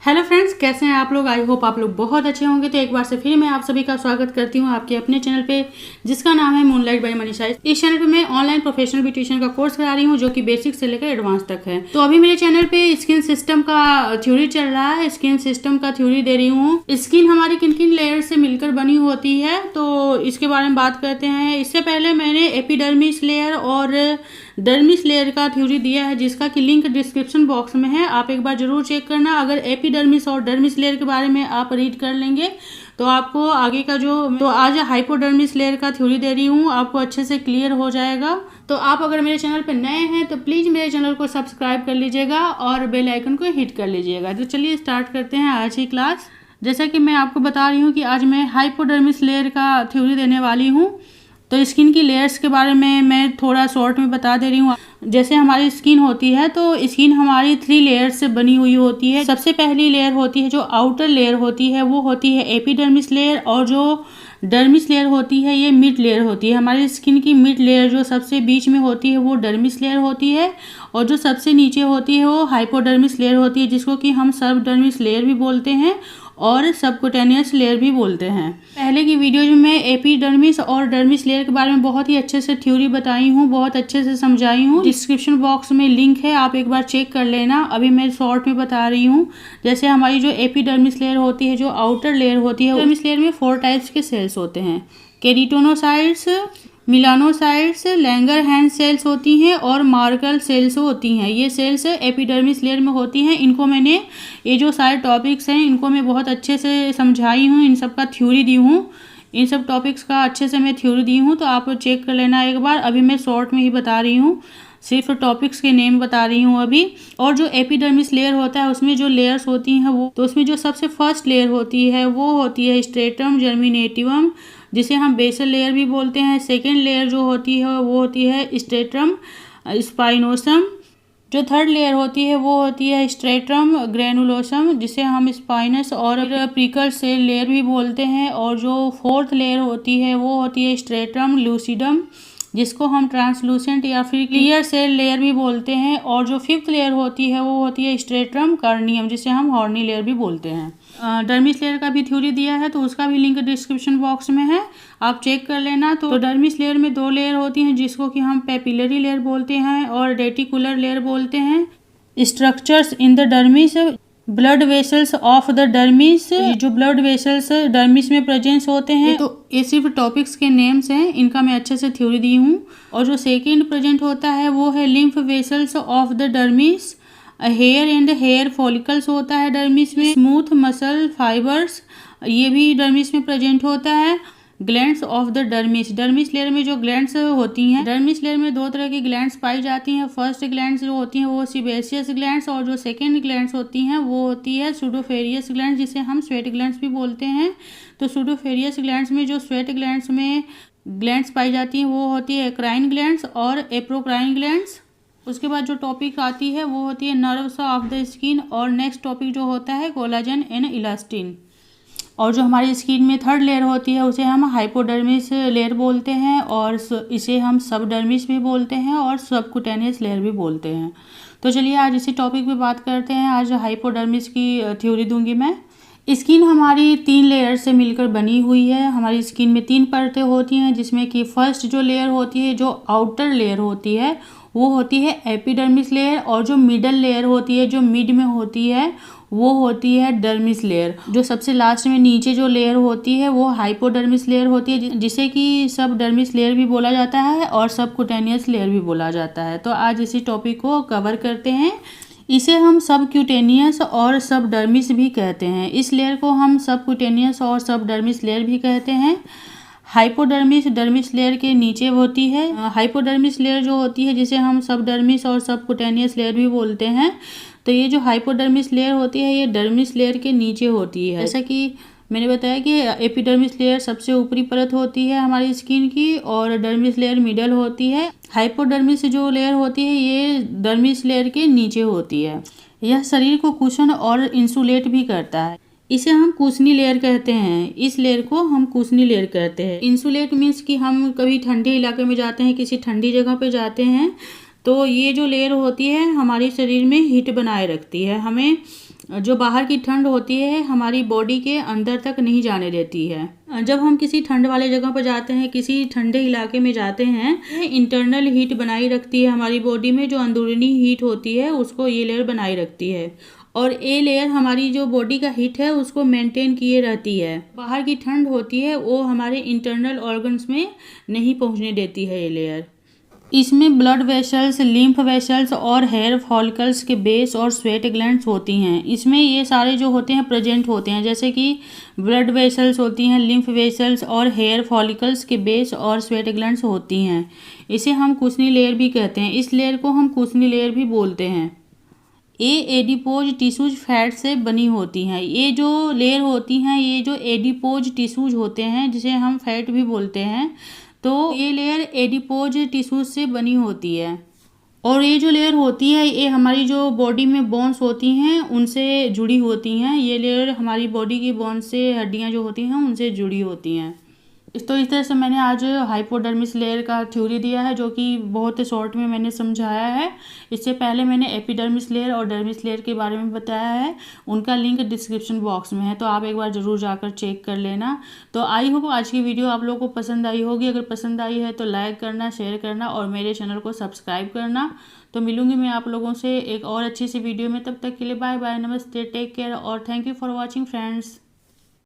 Hello friends, कैसे हैं आप लोग। आई होप आप लोग बहुत अच्छे होंगे। तो एक बार से फिर मैं आप सभी का स्वागत करती हूं आपके अपने चैनल पे, जिसका नाम है मूनलाइट बाय मनीषा। इस चैनल पे मैं ऑनलाइन प्रोफेशनल ब्यूटिशियन का कोर्स करा रही हूं, जो कि बेसिक से लेकर एडवांस तक है। तो अभी मेरे चैनल पे स्किन सिस्टम का थ्योरी चल रहा है, स्किन सिस्टम का थ्योरी दे रही हूँ। स्किन हमारी किन किन लेयर से मिलकर बनी होती है, तो इसके बारे में बात करते हैं। इससे पहले मैंने एपिडर्मिस लेयर और डर्मिस लेयर का थ्योरी दिया है, जिसका कि लिंक डिस्क्रिप्शन बॉक्स में है। आप एक बार जरूर चेक करना। अगर एपिडर्मिस और डर्मिस लेयर के बारे में आप रीड कर लेंगे तो आपको आगे का तो आज हाइपोडर्मिस लेयर का थ्योरी दे रही हूँ, आपको अच्छे से क्लियर हो जाएगा। तो आप अगर मेरे चैनल पर नए हैं तो प्लीज़ मेरे चैनल को सब्सक्राइब कर लीजिएगा और बेल आइकन को हिट कर लीजिएगा। तो चलिए स्टार्ट करते हैं आज की क्लास। जैसा कि मैं आपको बता रही हूँ कि आज मैं हाइपोडर्मिस लेयर का थ्योरी देने वाली हूँ। तो स्किन की लेयर्स के बारे में मैं थोड़ा शॉर्ट में बता दे रही हूँ। जैसे हमारी स्किन होती है तो स्किन हमारी 3 लेयर्स से बनी हुई होती है। सबसे पहली लेयर होती है जो आउटर लेयर होती है, वो होती है एपिडर्मिस लेयर, और जो डर्मिस लेयर होती है ये मिड लेयर होती है। हमारी स्किन की मिड लेयर जो सबसे बीच में होती है वो डर्मिस लेयर होती है, और जो सबसे नीचे होती है वो हाइपोडर्मिस लेयर होती है, जिसको कि हम सबडर्मिस लेयर भी बोलते हैं और सबक्यूटेनियस लेयर भी बोलते हैं। पहले की वीडियोज में मैं एपिडर्मिस और डर्मिस लेयर के बारे में बहुत ही अच्छे से थ्योरी बताई हूँ, बहुत अच्छे से समझाई हूँ। डिस्क्रिप्शन बॉक्स में लिंक है, आप एक बार चेक कर लेना। अभी मैं शॉर्ट में बता रही हूँ। जैसे हमारी जो एपिडर्मिस लेयर होती है, जो आउटर लेयर होती है, डर्मिस लेयर में 4 टाइप्स के सेल्स होते हैं। केराटिनोसाइट्स, मिलानोसाइट्स, लैंगरहैंस सेल्स होती हैं और मार्कल सेल्स होती हैं। ये सेल्स एपिडर्मिस लेयर में होती हैं। इनको मैंने, ये जो सारे टॉपिक्स हैं, इनको मैं बहुत अच्छे से समझाई हूँ, इन सब का थ्योरी दी हूँ। इन सब टॉपिक्स का अच्छे से मैं थ्योरी दी हूँ, तो आप चेक कर लेना एक बार। अभी मैं शॉर्ट में ही बता रही हूँ, सिर्फ टॉपिक्स के नेम बता रही हूँ अभी। और जो एपिडर्मिस लेयर होता है उसमें जो लेयर्स होती हैं वो, तो उसमें जो सबसे फर्स्ट लेयर होती है वो होती है स्ट्रेटम जर्मिनेटिवम, जिसे हम बेसल लेयर भी बोलते हैं। सेकेंड लेयर जो होती है वो होती है स्ट्रेटम स्पाइनोसम। जो थर्ड लेयर होती है वो होती है स्ट्रेटम ग्रेनुलोसम, जिसे हम स्पाइनस और प्रिकल सेल लेयर भी बोलते हैं। और जो फोर्थ लेयर होती है वो होती है स्ट्रेटम लूसिडम, जिसको हम ट्रांसलूसेंट या फिर क्लियर सेल लेयर भी बोलते हैं। और जो फिफ्थ लेयर होती है वो होती है स्ट्रेटम कार्नियम, जिसे हम हॉर्नी लेयर भी बोलते हैं। डर्मिस लेयर का भी थ्योरी दिया है, तो उसका भी लिंक डिस्क्रिप्शन बॉक्स में है, आप चेक कर लेना। तो डर्मिस लेयर में 2 लेयर होती हैं, जिसको कि हम पेपिलरी लेयर बोलते हैं और रेटिकुलर लेयर बोलते हैं। Structures in the dermis, blood vessels of the dermis, जो ब्लड वेसल्स डर्मिस में प्रेजेंस होते हैं। तो ये सिर्फ टॉपिक्स के नेम्स हैं, इनका मैं अच्छे से थ्योरी दी हूँ। और जो सेकेंड प्रेजेंट होता है वो है lymph vessels of the dermis. Hair and hair follicles होता है डर्मिस में। स्मूथ मसल फाइबर्स, ये भी डर्मिस में प्रेजेंट होता है। Glands of the dermis, dermis layer में जो ग्लैंड्स होती हैं, डर्मिस लेयर में 2 तरह की ग्लैंड्स पाई जाती हैं। फर्स्ट ग्लैंड्स जो होती हैं वो सीबेशियस ग्लैंड्स, और जो सेकेंड ग्लैंड्स होती हैं वो होती है सूडोफेरियस ग्लैंड्स, जिसे हम स्वेट ग्लैंड्स भी बोलते हैं। तो सूडोफेरियस ग्लैंड्स में जो स्वेट ग्लैंड्स में ग्लैंड्स पाई जाती हैं वो होती है एक्राइन ग्लैंड्स और एप्रोक्राइन ग्लैंड्स। उसके बाद जो टॉपिक आती है वो होती है नर्व्स ऑफ द स्किन, और नेक्स्ट टॉपिक जो होता है कोलाजन एंड इलास्टिन। और जो हमारी स्किन में थर्ड लेयर होती है उसे हम हाइपोडर्मिस लेयर बोलते हैं, और इसे हम सबडर्मिस भी बोलते हैं और सबक्यूटेनियस लेयर भी बोलते हैं। तो चलिए आज इसी टॉपिक पे बात करते हैं। आज हाइपोडर्मिस की थ्योरी दूंगी मैं। स्किन हमारी 3 लेयर से मिलकर बनी हुई है। हमारी स्किन में 3 परतें होती हैं, जिसमें कि फर्स्ट जो लेयर होती है, जो आउटर लेयर होती है, वो होती है एपिडर्मिस लेयर। और जो मिडल लेयर होती है, जो मिड में होती है, वो होती है डर्मिस लेयर। जो सबसे लास्ट में नीचे जो लेयर होती है वो हाइपोडर्मिस लेयर होती है, जिसे कि सब डर्मिस लेयर भी बोला जाता है और सबक्यूटेनियस लेयर भी बोला जाता है। तो आज इसी टॉपिक को कवर करते हैं। इसे हम सबक्यूटेनियस और सबडर्मिस भी कहते हैं। इस लेयर को हम सबक्यूटेनियस और सबडर्मिस लेयर भी कहते हैं। हाइपोडर्मिस डर्मिस लेयर के नीचे होती है। हाइपोडर्मिस लेयर जो होती है, जिसे हम सबडर्मिस और सबक्यूटेनियस लेयर भी बोलते हैं। तो ये जो हाइपोडर्मिस लेयर होती है ये डर्मिस लेयर के नीचे होती है। जैसा कि मैंने बताया कि एपिडर्मिस लेयर सबसे ऊपरी परत होती है हमारी स्किन की, और डर्मिस लेयर मिडल होती है। हाइपोडर्मिस जो लेयर होती है ये डर्मिस लेयर के नीचे होती है। यह शरीर को कुशन और इंसुलेट भी करता है। इसे हम कुशनी लेयर कहते हैं। इस लेयर को हम कुशनी लेयर कहते हैं। इंसुलेट मीन्स कि हम कभी ठंडे इलाके में जाते हैं, किसी ठंडी जगह पे जाते हैं, तो ये जो लेयर होती है हमारे शरीर में हीट बनाए रखती है। हमें जो बाहर की ठंड होती है हमारी बॉडी के अंदर तक नहीं जाने देती है। जब हम किसी ठंड वाले जगह पर जाते हैं, किसी ठंडे इलाके में जाते हैं, ये इंटरनल हीट बनाई रखती है हमारी बॉडी में। जो अंदरूनी हीट होती है उसको ये लेयर बनाई रखती है और ये लेयर हमारी जो बॉडी का हीट है उसको मेंटेन किए रहती है। बाहर की ठंड होती है वो हमारे इंटरनल ऑर्गन्स में नहीं पहुंचने देती है ये लेयर। इसमें ब्लड वेसल्स, लिम्फ वेसल्स और हेयर फॉलिकल्स के बेस और स्वेट ग्लैंड्स होती हैं। इसमें ये सारे जो होते हैं प्रेजेंट होते हैं, जैसे कि ब्लड वेसल्स होती हैं, लिम्फ वेसल्स और हेयर फॉलिकल्स के बेस और स्वेट ग्लैंड्स होती हैं। इसे हम कुशनी लेयर भी कहते हैं। इस लेयर को हम कुशनी लेयर भी बोलते हैं। ये एडिपोज टिश्यूज फैट से बनी होती हैं। ये जो लेयर होती हैं, ये जो एडिपोज टिश्यूज होते हैं जिसे हम फैट भी बोलते हैं, तो ये लेयर एडिपोज टिश्यूज से बनी होती है। और ये जो लेयर होती है ये हमारी जो बॉडी में बोन्स होती हैं उनसे जुड़ी होती हैं। ये लेयर हमारी बॉडी की बोन्स से, हड्डियां जो होती हैं उनसे जुड़ी होती हैं। इस तरह से मैंने आज हाइपोडर्मिस लेयर का थ्योरी दिया है, जो कि बहुत शॉर्ट में मैंने समझाया है। इससे पहले मैंने एपिडर्मिस लेयर और डर्मिस लेयर के बारे में बताया है। उनका लिंक डिस्क्रिप्शन बॉक्स में है, तो आप एक बार ज़रूर जाकर चेक कर लेना। तो आई होप आज की वीडियो आप लोगों को पसंद आई होगी। अगर पसंद आई है तो लाइक करना, शेयर करना और मेरे चैनल को सब्सक्राइब करना। तो मिलूंगी मैं आप लोगों से एक और अच्छी सी वीडियो में। तब तक के लिए बाय बाय, नमस्ते, टेक केयर और thank you for watching friends.